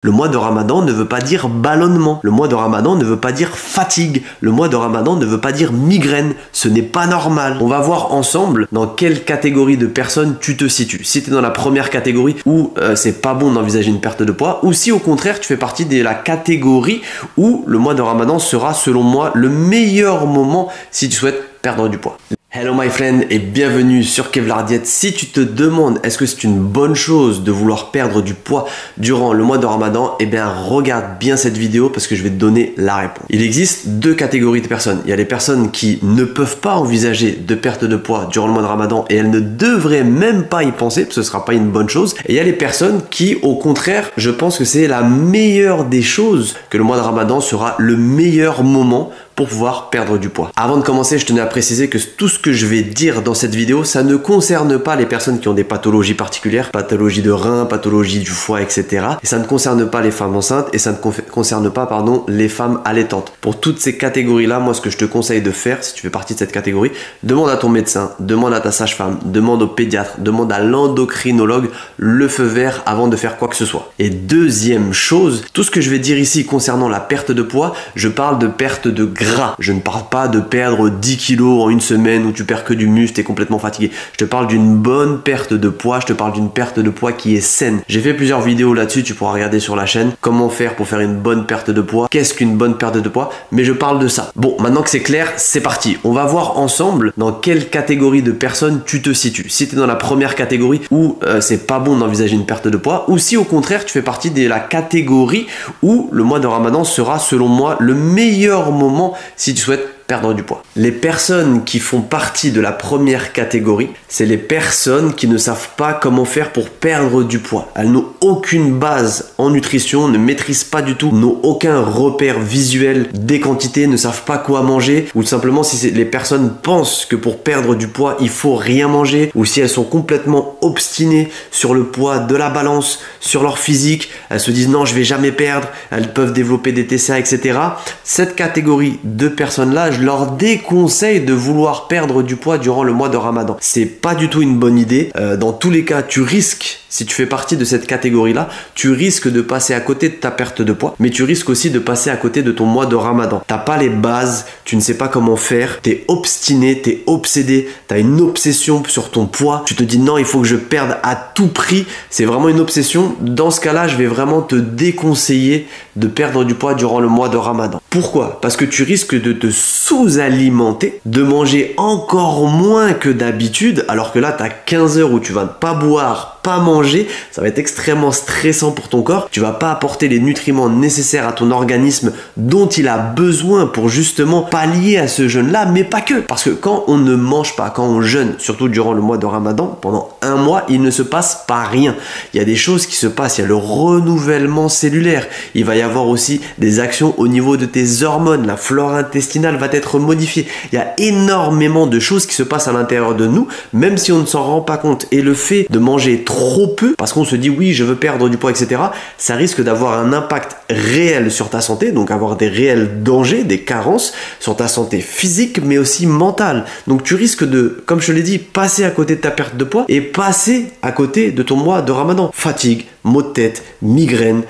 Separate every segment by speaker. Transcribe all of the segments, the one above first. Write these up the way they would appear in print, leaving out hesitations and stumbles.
Speaker 1: Le mois de Ramadan ne veut pas dire ballonnement. Le mois de Ramadan ne veut pas dire fatigue. Le mois de Ramadan ne veut pas dire migraine. Ce n'est pas normal. On va voir ensemble dans quelle catégorie de personnes tu te situes. Si tu es dans la première catégorie où c'est pas bon d'envisager une perte de poids, ou si au contraire tu fais partie de la catégorie où le mois de Ramadan sera selon moi le meilleur moment si tu souhaites perdre du poids. Hello my friend et bienvenue sur Kevlar Diet. Si tu te demandes est-ce que c'est une bonne chose de vouloir perdre du poids durant le mois de Ramadan, eh bien regarde bien cette vidéo parce que je vais te donner la réponse. Il existe deux catégories de personnes. Il y a les personnes qui ne peuvent pas envisager de perte de poids durant le mois de Ramadan et elles ne devraient même pas y penser parce que ce ne sera pas une bonne chose. Et il y a les personnes qui au contraire, je pense que c'est la meilleure des choses que le mois de Ramadan sera le meilleur moment pour pouvoir perdre du poids. Avant de commencer, je tenais à préciser que tout ce que je vais dire dans cette vidéo, ça ne concerne pas les personnes qui ont des pathologies particulières, pathologie de rein, pathologie du foie, etc. Et ça ne concerne pas les femmes enceintes et ça ne concerne pas, les femmes allaitantes. Pour toutes ces catégories-là, moi, ce que je te conseille de faire, si tu fais partie de cette catégorie, demande à ton médecin, demande à ta sage-femme, demande au pédiatre, demande à l'endocrinologue le feu vert avant de faire quoi que ce soit. Et deuxième chose, tout ce que je vais dire ici concernant la perte de poids, je parle de perte de gras. Je ne parle pas de perdre 10 kilos en une semaine où tu perds que du muscle, tu es complètement fatigué. Je te parle d'une bonne perte de poids, je te parle d'une perte de poids qui est saine. J'ai fait plusieurs vidéos là-dessus, tu pourras regarder sur la chaîne comment faire pour faire une bonne perte de poids, qu'est-ce qu'une bonne perte de poids, mais je parle de ça. Bon, maintenant que c'est clair, c'est parti. On va voir ensemble dans quelle catégorie de personnes tu te situes. Si tu es dans la première catégorie où c'est pas bon d'envisager une perte de poids, ou si au contraire tu fais partie de la catégorie où le mois de Ramadan sera selon moi le meilleur moment si tu souhaites perdre du poids. Les personnes qui font partie de la première catégorie, c'est les personnes qui ne savent pas comment faire pour perdre du poids. Elles n'ont aucune base en nutrition, ne maîtrisent pas du tout, n'ont aucun repère visuel des quantités, ne savent pas quoi manger, ou tout simplement si les personnes pensent que pour perdre du poids, il faut rien manger, ou si elles sont complètement obstinées sur le poids de la balance, sur leur physique, elles se disent non, je vais jamais perdre, elles peuvent développer des TCA, etc. Cette catégorie de personnes-là, je leur déconseille de vouloir perdre du poids durant le mois de Ramadan. C'est pas du tout une bonne idée. Dans tous les cas, tu risques, si tu fais partie de cette catégorie-là, tu risques de passer à côté de ta perte de poids, mais tu risques aussi de passer à côté de ton mois de Ramadan. T'as pas les bases, tu ne sais pas comment faire, t'es obstiné, t'es obsédé, t'as une obsession sur ton poids, tu te dis non, il faut que je perde à tout prix. C'est vraiment une obsession. Dans ce cas-là, je vais vraiment te déconseiller de perdre du poids durant le mois de Ramadan. Pourquoi? Parce que tu risques de te sous-alimenter, de manger encore moins que d'habitude, alors que là, tu as 15 heures où tu vas pas boire, pas manger, ça va être extrêmement stressant pour ton corps. Tu vas pas apporter les nutriments nécessaires à ton organisme dont il a besoin pour justement pallier à ce jeûne-là, mais pas que. Parce que quand on ne mange pas, quand on jeûne, surtout durant le mois de Ramadan, pendant un mois, il ne se passe pas rien. Il y a des choses qui se passent, il y a le renouvellement cellulaire. Il va y avoir aussi des actions au niveau de tes hormones, la flore intestinale va être modifiée. Il y a énormément de choses qui se passent à l'intérieur de nous, même si on ne s'en rend pas compte. Et le fait de manger trop peu, parce qu'on se dit oui, je veux perdre du poids, etc., ça risque d'avoir un impact réel sur ta santé, donc avoir des réels dangers, des carences sur ta santé physique, mais aussi mentale. Donc tu risques de, comme je l'ai dit, passer à côté de ta perte de poids et passer à côté de ton mois de Ramadan. Fatigue, maux de tête, migraine,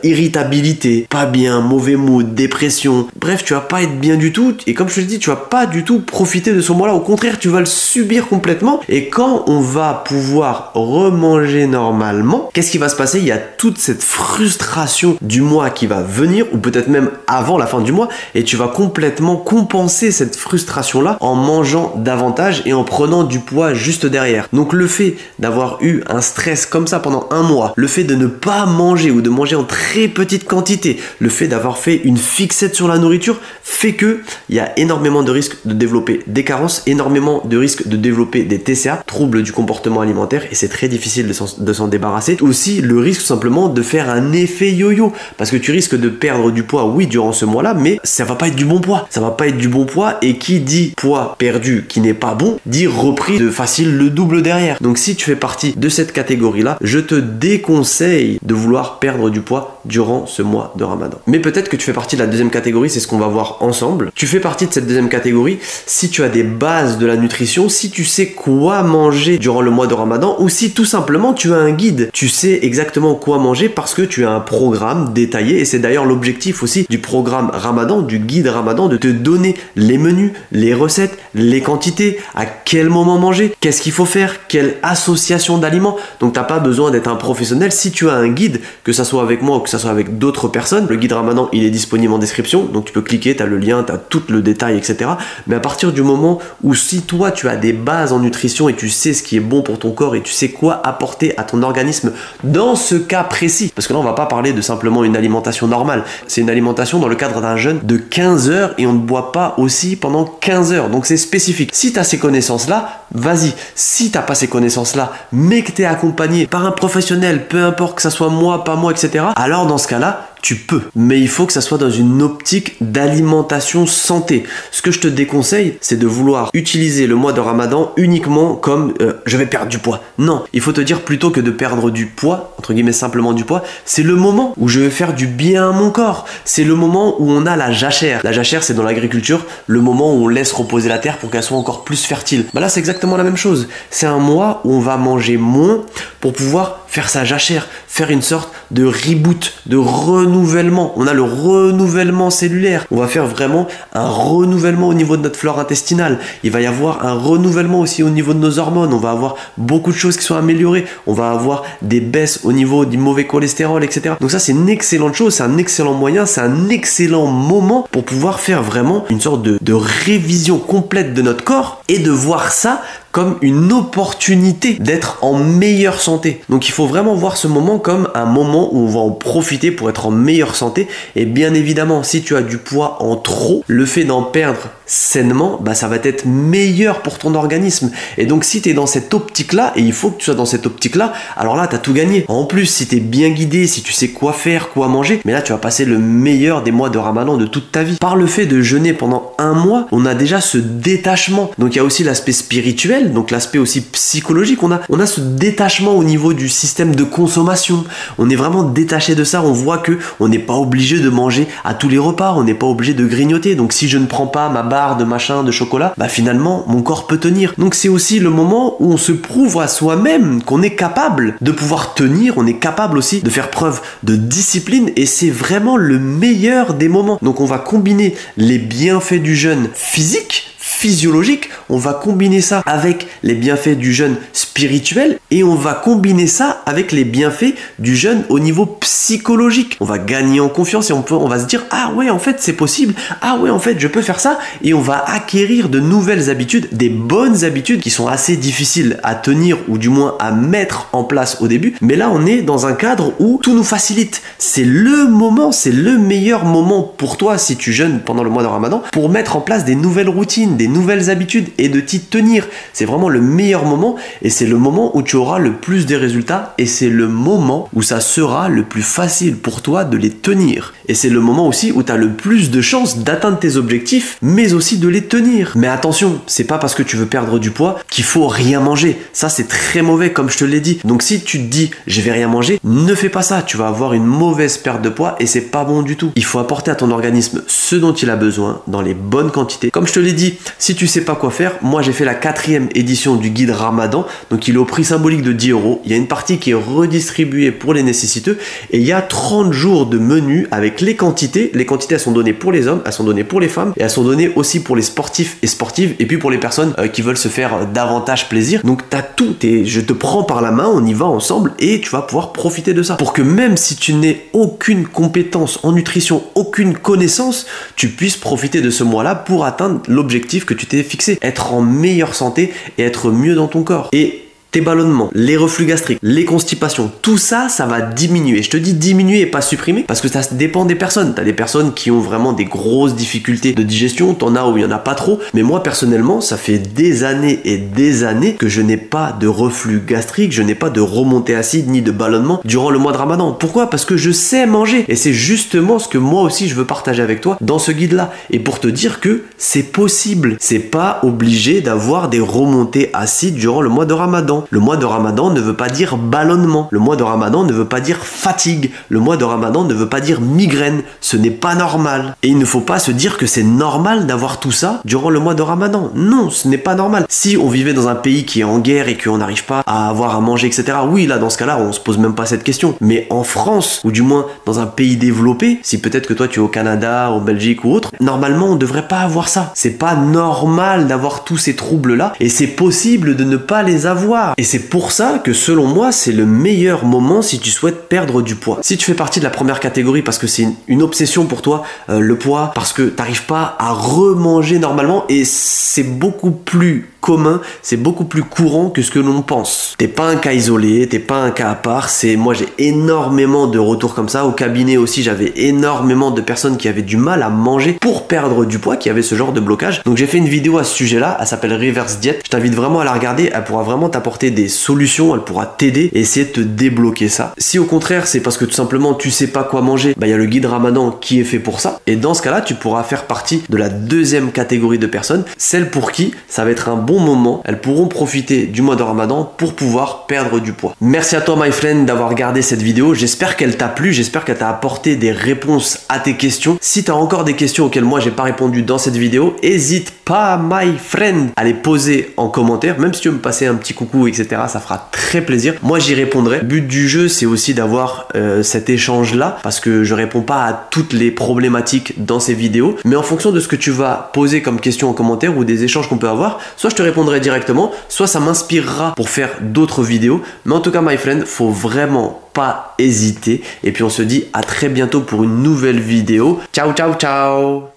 Speaker 1: irritabilité, pas bien, mauvais mood, dépression. Bref, tu vas pas être bien du tout. Et comme je te l'ai dit, tu vas pas du tout profiter de ce mois-là. Au contraire, tu vas le subir complètement. Et quand on va pouvoir remanger normalement, qu'est-ce qui va se passer? Il y a toute cette frustration du mois qui va venir, ou peut-être même avant la fin du mois, et tu vas complètement compenser cette frustration-là en mangeant davantage et en prenant du poids juste derrière. Donc le fait d'avoir eu un stress comme ça pendant un mois, le fait de ne pas manger ou de manger en très petite quantité, le fait d'avoir fait une fixette sur la nourriture fait que il y a énormément de risques de développer des carences, énormément de risques de développer des TCA, troubles du comportement alimentaire, et c'est très difficile de s'en débarrasser. Aussi le risque simplement de faire un effet yo-yo, parce que tu risques de perdre du poids, oui, durant ce mois-là, mais ça va pas être du bon poids. Ça va pas être du bon poids, et qui dit poids perdu qui n'est pas bon, dit repris de facile le double derrière. Donc si tu fais partie de cette catégorie-là, je te déconseille déconseille de vouloir perdre du poids durant ce mois de Ramadan. Mais peut-être que tu fais partie de la deuxième catégorie, c'est ce qu'on va voir ensemble. Tu fais partie de cette deuxième catégorie si tu as des bases de la nutrition, si tu sais quoi manger durant le mois de Ramadan, ou si tout simplement tu as un guide. Tu sais exactement quoi manger parce que tu as un programme détaillé, et c'est d'ailleurs l'objectif aussi du programme Ramadan, du guide Ramadan, de te donner les menus, les recettes, les quantités, à quel moment manger, qu'est-ce qu'il faut faire, quelle association d'aliments. Donc t'as pas besoin d'être un professionnel. Si tu as un guide, que ça soit avec moi ou que ça soit avec d'autres personnes, le guide Ramadan il est disponible en description, donc tu peux cliquer, tu as le lien, tu as tout le détail, etc. Mais à partir du moment où si toi tu as des bases en nutrition et tu sais ce qui est bon pour ton corps et tu sais quoi apporter à ton organisme dans ce cas précis, parce que là on va pas parler de simplement une alimentation normale, c'est une alimentation dans le cadre d'un jeûne de 15 heures et on ne boit pas aussi pendant 15 heures, donc c'est spécifique. Si tu as ces connaissances là, vas-y. Si tu n'as pas ces connaissances là, mais que tu es accompagné par un professionnel, peu importe que ça soit moi, pas moi, etc., alors dans ce cas là tu peux, mais il faut que ça soit dans une optique d'alimentation santé. Ce que je te déconseille, c'est de vouloir utiliser le mois de Ramadan uniquement comme je vais perdre du poids. Non, il faut te dire plutôt que de perdre du poids, entre guillemets simplement du poids, c'est le moment où je vais faire du bien à mon corps. C'est le moment où on a la jachère. La jachère, c'est dans l'agriculture, le moment où on laisse reposer la terre pour qu'elle soit encore plus fertile. Bah là, c'est exactement la même chose. C'est un mois où on va manger moins pour pouvoir faire sa jachère, faire une sorte de reboot, de renouvellement. On a le renouvellement cellulaire. On va faire vraiment un renouvellement au niveau de notre flore intestinale. Il va y avoir un renouvellement aussi au niveau de nos hormones. On va avoir beaucoup de choses qui sont améliorées. On va avoir des baisses au niveau du mauvais cholestérol, etc. Donc ça, c'est une excellente chose, c'est un excellent moyen, c'est un excellent moment pour pouvoir faire vraiment une sorte de révision complète de notre corps et de voir ça comme une opportunité d'être en meilleure santé. Donc il faut vraiment voir ce moment comme un moment où on va en profiter pour être en meilleure santé. Et bien évidemment, si tu as du poids en trop, le fait d'en perdre sainement, bah ça va être meilleur pour ton organisme. Et donc si tu es dans cette optique-là, et il faut que tu sois dans cette optique-là, alors là, tu as tout gagné. En plus, si tu es bien guidé, si tu sais quoi faire, quoi manger, mais là, tu vas passer le meilleur des mois de Ramadan de toute ta vie. Par le fait de jeûner pendant un mois, on a déjà ce détachement. Donc il y a aussi l'aspect spirituel, donc l'aspect aussi psychologique. On a ce détachement au niveau du système de consommation. On est vraiment détaché de ça. On voit que on n'est pas obligé de manger à tous les repas. On n'est pas obligé de grignoter. Donc si je ne prends pas ma barre de machin, de chocolat, bah finalement mon corps peut tenir. Donc c'est aussi le moment où on se prouve à soi-même qu'on est capable de pouvoir tenir. On est capable aussi de faire preuve de discipline et c'est vraiment le meilleur des moments. Donc on va combiner les bienfaits du jeûne physique, physiologique, on va combiner ça avec les bienfaits du jeûne spirituel et on va combiner ça avec les bienfaits du jeûne au niveau psychologique. On va gagner en confiance et on va se dire ah ouais en fait c'est possible, ah ouais en fait je peux faire ça et on va acquérir de nouvelles habitudes, des bonnes habitudes qui sont assez difficiles à tenir ou du moins à mettre en place au début, mais là on est dans un cadre où tout nous facilite. C'est le moment, c'est le meilleur moment pour toi si tu jeûnes pendant le mois de Ramadan pour mettre en place des nouvelles routines, des nouvelles habitudes et de t'y tenir. C'est vraiment le meilleur moment et c'est le moment où tu auras le plus de résultats et c'est le moment où ça sera le plus facile pour toi de les tenir. Et c'est le moment aussi où tu as le plus de chances d'atteindre tes objectifs mais aussi de les tenir. Mais attention, c'est pas parce que tu veux perdre du poids qu'il faut rien manger. Ça c'est très mauvais comme je te l'ai dit. Donc si tu te dis je vais rien manger, ne fais pas ça. Tu vas avoir une mauvaise perte de poids et c'est pas bon du tout. Il faut apporter à ton organisme ce dont il a besoin dans les bonnes quantités. Comme je te l'ai dit, si tu sais pas quoi faire, moi j'ai fait la 4e édition du guide Ramadan, donc il est au prix symbolique de 10 €. Il y a une partie qui est redistribuée pour les nécessiteux et il y a 30 jours de menu avec les quantités. Les quantités elles sont données pour les hommes, elles sont données pour les femmes et elles sont données aussi pour les sportifs et sportives et puis pour les personnes qui veulent se faire davantage plaisir. Donc tu as tout et je te prends par la main, on y va ensemble et tu vas pouvoir profiter de ça. Pour que même si tu n'aies aucune compétence en nutrition, aucune connaissance, tu puisses profiter de ce mois-là pour atteindre l'objectif que tu t'es fixé, être en meilleure santé et être mieux dans ton corps. Et tes ballonnements, les reflux gastriques, les constipations, tout ça, ça va diminuer. Je te dis diminuer et pas supprimer parce que ça dépend des personnes. Tu as des personnes qui ont vraiment des grosses difficultés de digestion, t'en as où il n'y en a pas trop. Mais moi, personnellement, ça fait des années et des années que je n'ai pas de reflux gastrique, je n'ai pas de remontée acide ni de ballonnement durant le mois de Ramadan. Pourquoi? Parce que je sais manger. Et c'est justement ce que moi aussi je veux partager avec toi dans ce guide-là. Et pour te dire que c'est possible. C'est pas obligé d'avoir des remontées acides durant le mois de Ramadan. Ramadan. Le mois de Ramadan ne veut pas dire ballonnement. Le mois de Ramadan ne veut pas dire fatigue. Le mois de Ramadan ne veut pas dire migraine. Ce n'est pas normal. Et il ne faut pas se dire que c'est normal d'avoir tout ça durant le mois de Ramadan. Non, ce n'est pas normal. Si on vivait dans un pays qui est en guerre et qu'on n'arrive pas à avoir à manger, etc., oui, là, dans ce cas-là, on se pose même pas cette question. Mais en France, ou du moins dans un pays développé, si peut-être que toi tu es au Canada, au Belgique ou autre, normalement on devrait pas avoir ça. C'est pas normal d'avoir tous ces troubles-là et c'est possible de ne pas les avoir. Et c'est pour ça que selon moi, c'est le meilleur moment si tu souhaites perdre du poids. Si tu fais partie de la première catégorie parce que c'est une obsession pour toi, le poids, parce que t'arrives pas à remanger normalement et c'est beaucoup plus commun, c'est beaucoup plus courant que ce que l'on pense. T'es pas un cas isolé, t'es pas un cas à part, moi j'ai énormément de retours comme ça, au cabinet aussi j'avais énormément de personnes qui avaient du mal à manger pour perdre du poids, qui avaient ce genre de blocage. Donc j'ai fait une vidéo à ce sujet-là, elle s'appelle Reverse Diet, je t'invite vraiment à la regarder, elle pourra vraiment t'apporter des solutions, elle pourra t'aider et essayer de te débloquer ça. Si au contraire c'est parce que tout simplement tu sais pas quoi manger, il y a le guide Ramadan qui est fait pour ça, et dans ce cas-là tu pourras faire partie de la deuxième catégorie de personnes, celles pour qui ça va être un bon moment, elles pourront profiter du mois de Ramadan pour pouvoir perdre du poids. Merci à toi my friend d'avoir regardé cette vidéo, j'espère qu'elle t'a plu, j'espère qu'elle t'a apporté des réponses à tes questions. Si tu as encore des questions auxquelles moi j'ai pas répondu dans cette vidéo, hésite pas my friend à les poser en commentaire, même si tu veux me passer un petit coucou etc, ça fera très plaisir, moi j'y répondrai. Le but du jeu c'est aussi d'avoir cet échange là, parce que je réponds pas à toutes les problématiques dans ces vidéos, mais en fonction de ce que tu vas poser comme question en commentaire ou des échanges qu'on peut avoir, soit je te répondrai directement, soit ça m'inspirera pour faire d'autres vidéos. Mais en tout cas my friend, faut vraiment pas hésiter et puis on se dit à très bientôt pour une nouvelle vidéo. Ciao ciao ciao.